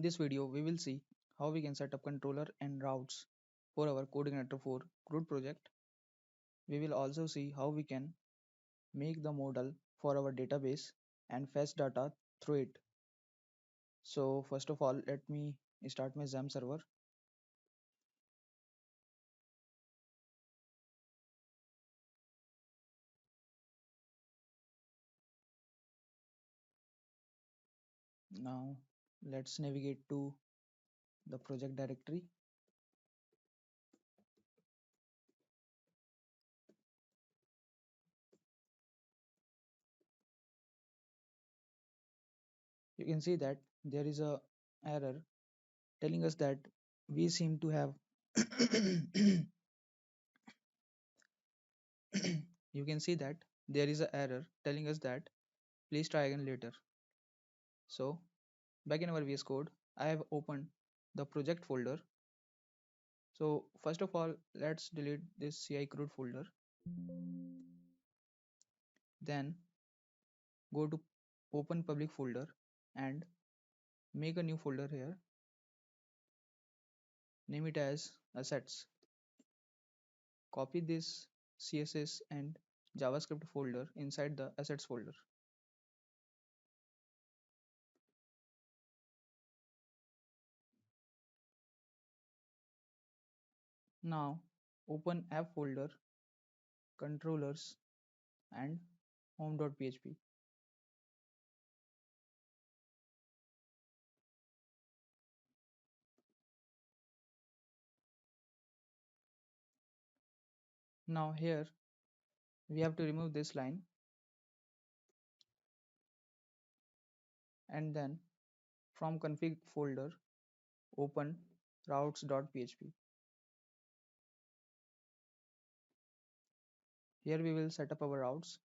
this video, we will see how we can set up controller and routes for our CodeIgniter 4 CRUD project. We will also see how we can make the model for our database and fetch data through it. So first of all, let me start my XAMPP server. Now let's navigate to the project directory. You can see that there is a error telling us that we seem to have you can see that there is an error telling us that please try again later. So back in our VS Code, I have opened the project folder. So first of all, let's delete this CI CRUD folder. Then go to open public folder and make a new folder here. Name it as assets. Copy this CSS and JavaScript folder inside the assets folder. Now open app folder, controllers and home.php. Now here we have to remove this line and then from config folder open routes.php. Here we will set up our routes.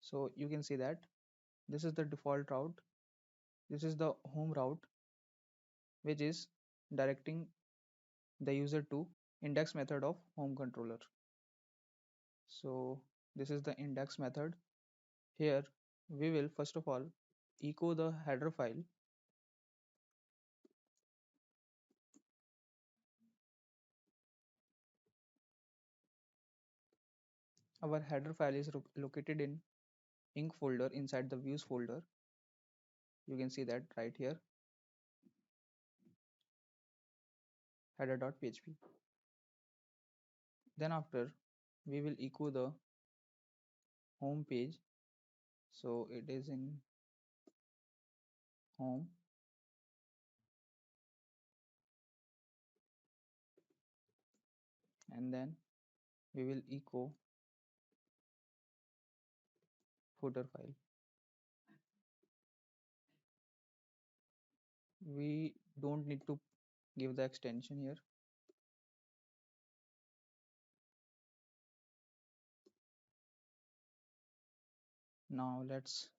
So you can see that this is the default route. This is the home route, which is directing the user to index method of home controller. So this is the index method. Here we will first of all echo the header file. Our header file is located in inc folder inside the views folder. You can see that right here, header.php. Then after we will echo the home page. So it is in home, and then we will echo footer file. We don't need to give the extension here. Now let's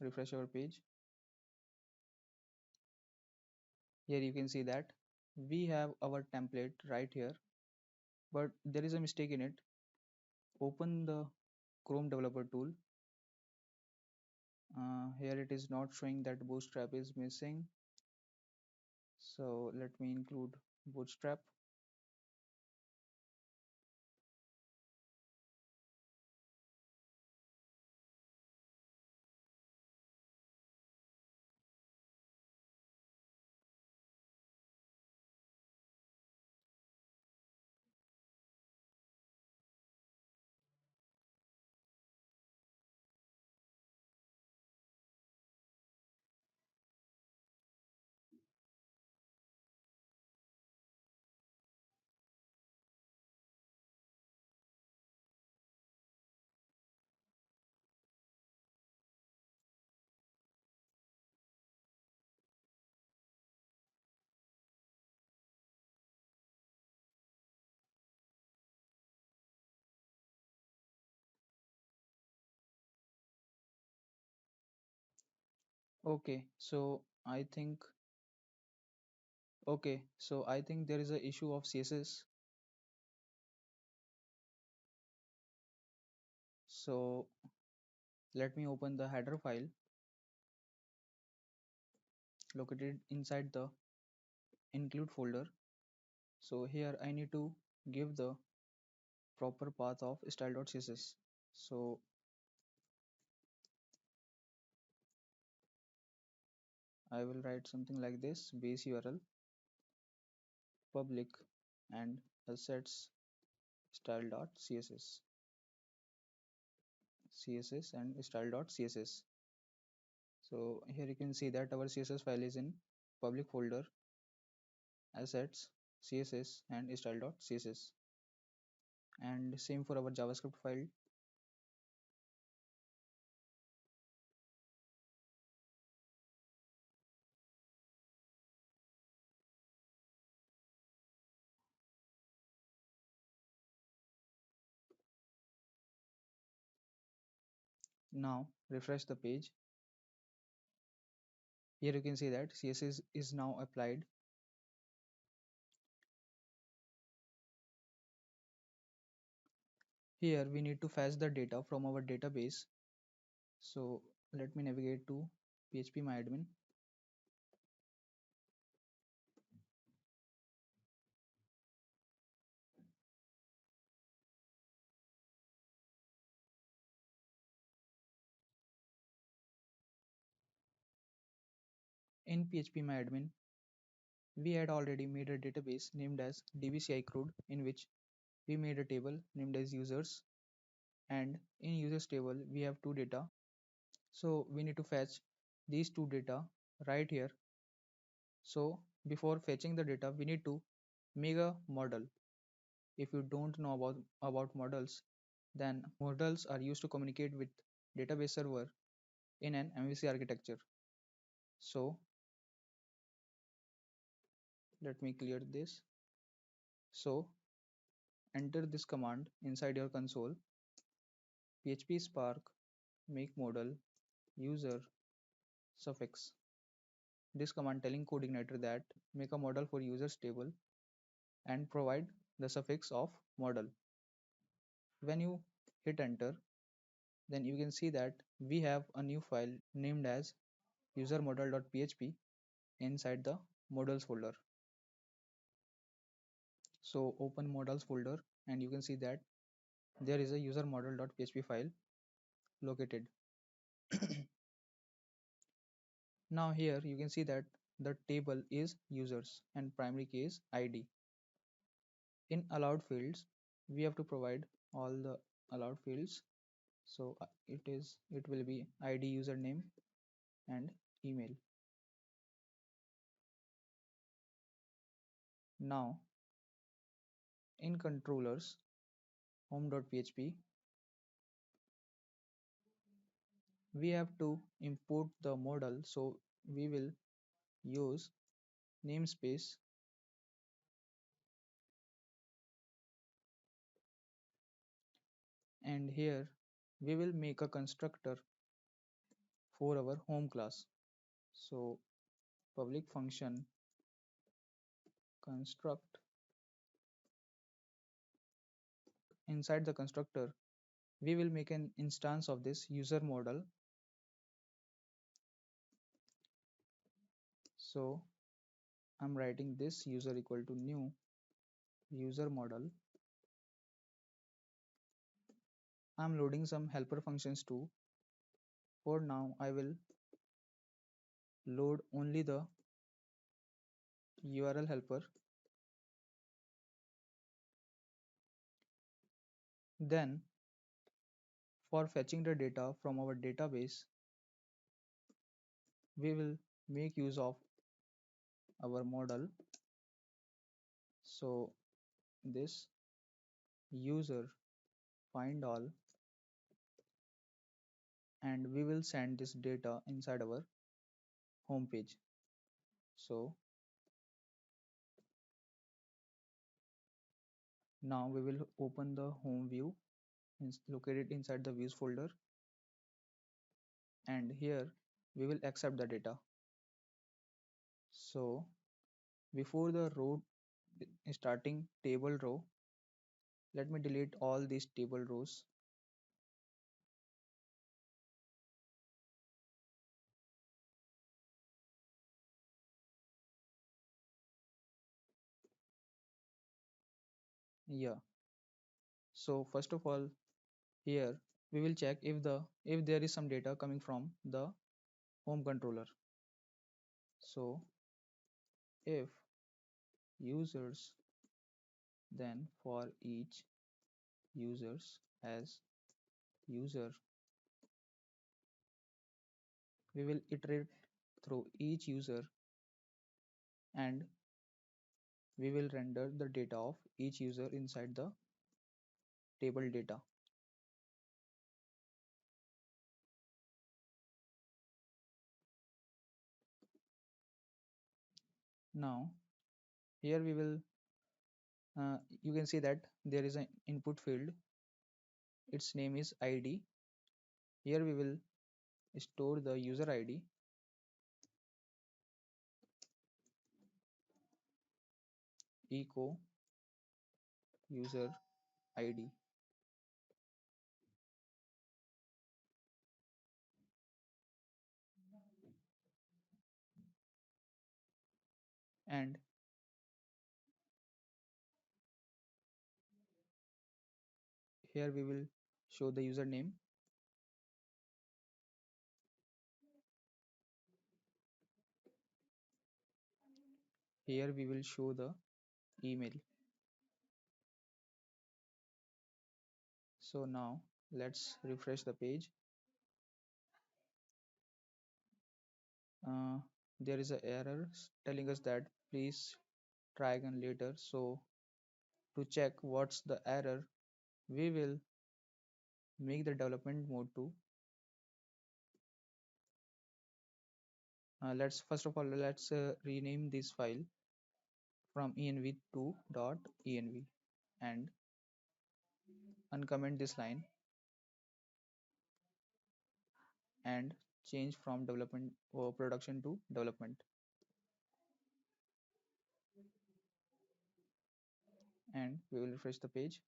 refresh our page. Here you can see that we have our template right here, but there is a mistake in it. Open the Chrome developer tool. Here it is not showing that bootstrap is missing. So let me include bootstrap. Okay, so I think there is a issue of CSS. So let me open the header file. located inside the include folder. So here I need to give the proper path of style.css. So I will write something like this: base URL public and assets style.css, css and style.css. So here you can see that our css file is in public folder, assets, css and style.css. And same for our javascript file. Now refresh the page. Here you can see that css is now applied. Here we need to fetch the data from our database. So let me navigate to phpMyAdmin. In phpMyAdmin, we had already made a database named as dbci CRUD, in which we made a table named as users, and in users table we have two data. So we need to fetch these two data right here. So before fetching the data, we need to make a model. If you don't know about models, then models are used to communicate with database server in an MVC architecture. So let me clear this. So enter this command inside your console: php spark make model user suffix. This command telling CodeIgniter that make a model for users table and provide the suffix of model. When you hit enter, then you can see that we have a new file named as usermodel.php inside the models folder. So open models folder and you can see that there is a usermodel.php file located. Now here you can see that the table is users and primary key is id. In allowed fields, we have to provide all the allowed fields. So it will be id, username and email. Now in controllers home.php, we have to import the model. So we will use namespace and here we will make a constructor for our home class. So public function construct. Inside the constructor, we will make an instance of this user model. So I'm writing this user equal to new user model. I'm loading some helper functions too. For now, I will load only the URL helper. Then for fetching the data from our database, we will make use of our model. So this user find all, and we will send this data inside our home page. So now we will open the home view located inside the views folder, and here we will accept the data. So before the row starting table row, let me delete all these table rows. Yeah. So first of all, here we will check if there is some data coming from the home controller. So if users, then for each users as user, we will iterate through each user and we will render the data of each user inside the table data. Now here we will you can see that there is an input field, its name is id. Here we will store the user id, echo user id, and here we will show the username. Here we will show the email. So now let's refresh the page. uh, there is a error telling us that please try again later. So to check what's the error, we will make the development mode to let's first of all let's rename this file from env to .env and uncomment this line and change from development or production to development, and we will refresh the page.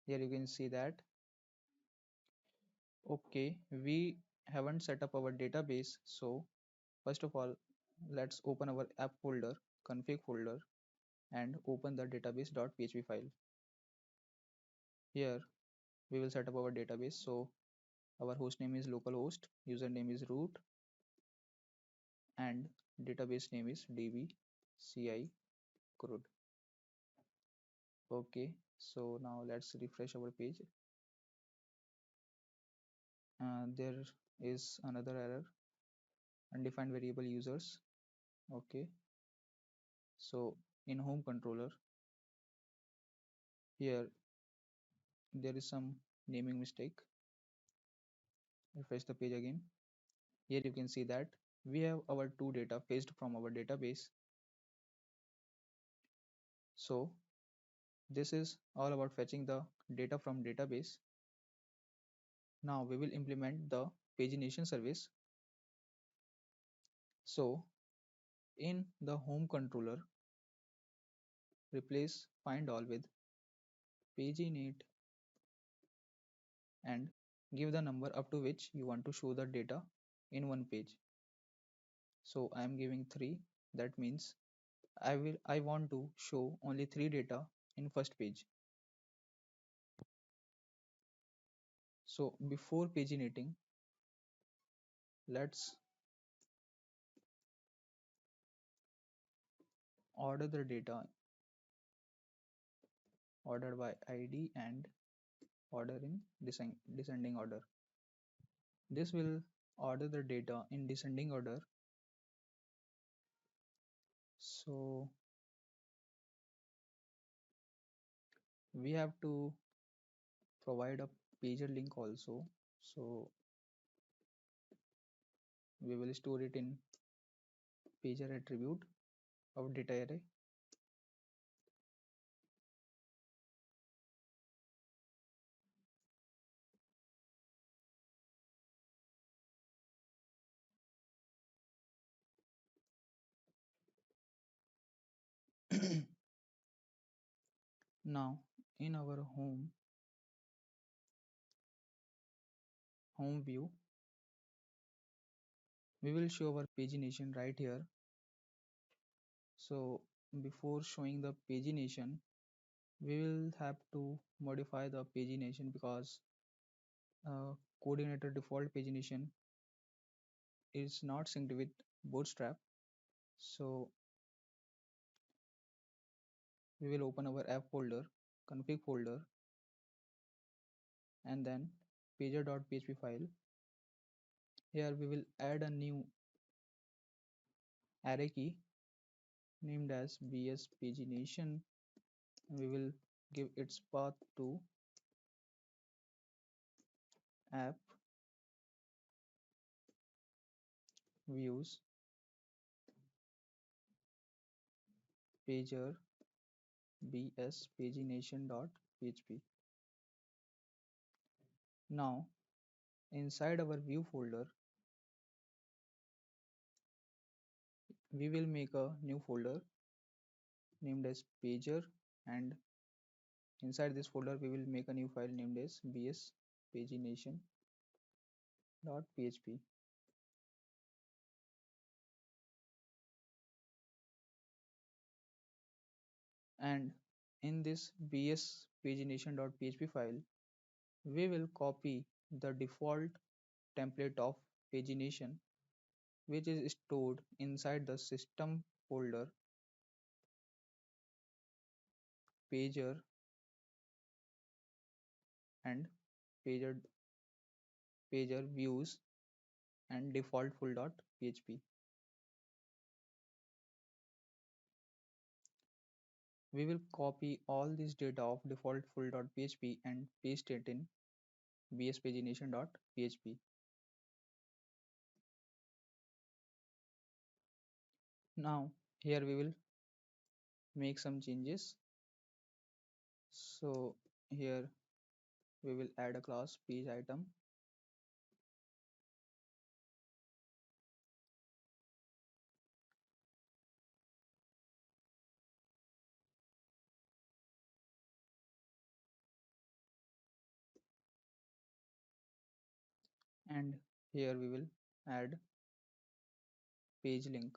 Here you can see that okay, we haven't set up our database. So first of all, let's open our app folder, config folder, and open the database.php file. Here we will set up our database. So our host name is localhost, username is root, and database name is db CRUD. Okay, so now let's refresh our page. There is another error, undefined variable users. Okay, so in home controller, here there is some naming mistake. Refresh the page again. Here you can see that we have our two data fetched from our database. So this is all about fetching the data from database. Now we will implement the pagination service. So in the home controller, replace find all with paginate and give the number up to which you want to show the data in one page. So I am giving 3. That means I want to show only 3 data in first page. So before paginating, let's order the data ordered by id and order in descending order. This will order the data in descending order. So we have to provide a pager link also. So we will store it in pager attribute of data array. Now in our home view, we will show our pagination right here. So before showing the pagination, We will have to modify the pagination because uh, CodeIgniter default pagination is not synced with Bootstrap. So we will open our app folder, config folder, and then pager.php file. Here we will add a new array key named as bs pagination. We will give its path to app views pager bs pagination.php. Now inside our view folder, we will make a new folder named as pager, and inside this folder we will make a new file named as bs pagination.php. And in this bs pagination.php file, we will copy the default template of pagination, which is stored inside the system folder pager and pager pager views and default full.php. We will copy all this data of default full.php and paste it in bspagination.php. Now here we will make some changes. So here we will add a class page item, and here we will add page link.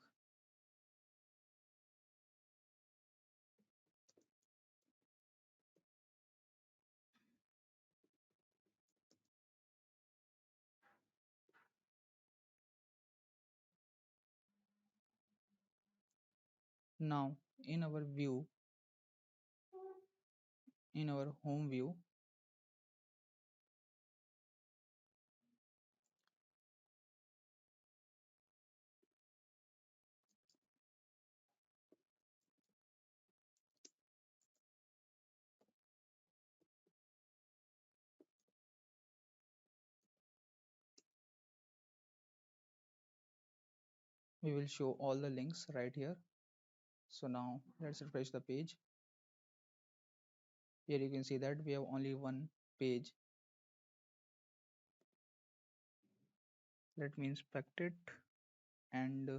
Now in our view, in our home view, we will show all the links right here. So now let's refresh the page. Here you can see that we have only one page. Let me inspect it, and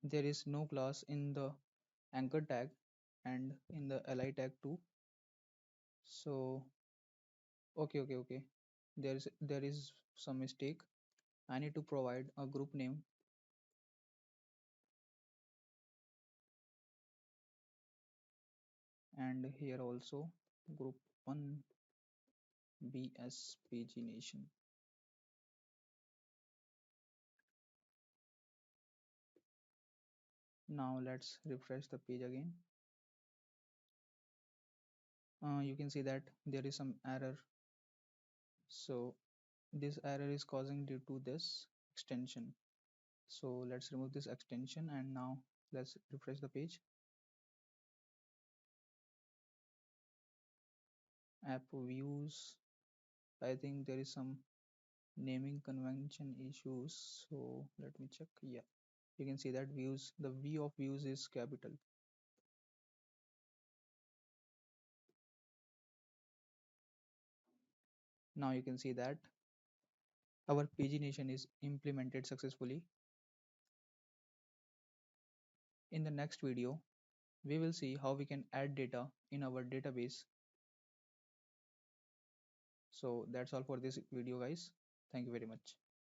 there is no class in the anchor tag and in the li tag too. So okay, there is some mistake. I need to provide a group name, and here also group 1 bs pagination. Now let's refresh the page again. You can see that there is some error. So this error is causing due to this extension. So let's remove this extension, and now let's refresh the page. App views, I think there is some naming convention issues, so let me check. Yeah, you can see that views, the v of views is capital. Now you can see that our pagination is implemented successfully. In the next video, we will see how we can add data in our database. So that's all for this video, guys. Thank you very much.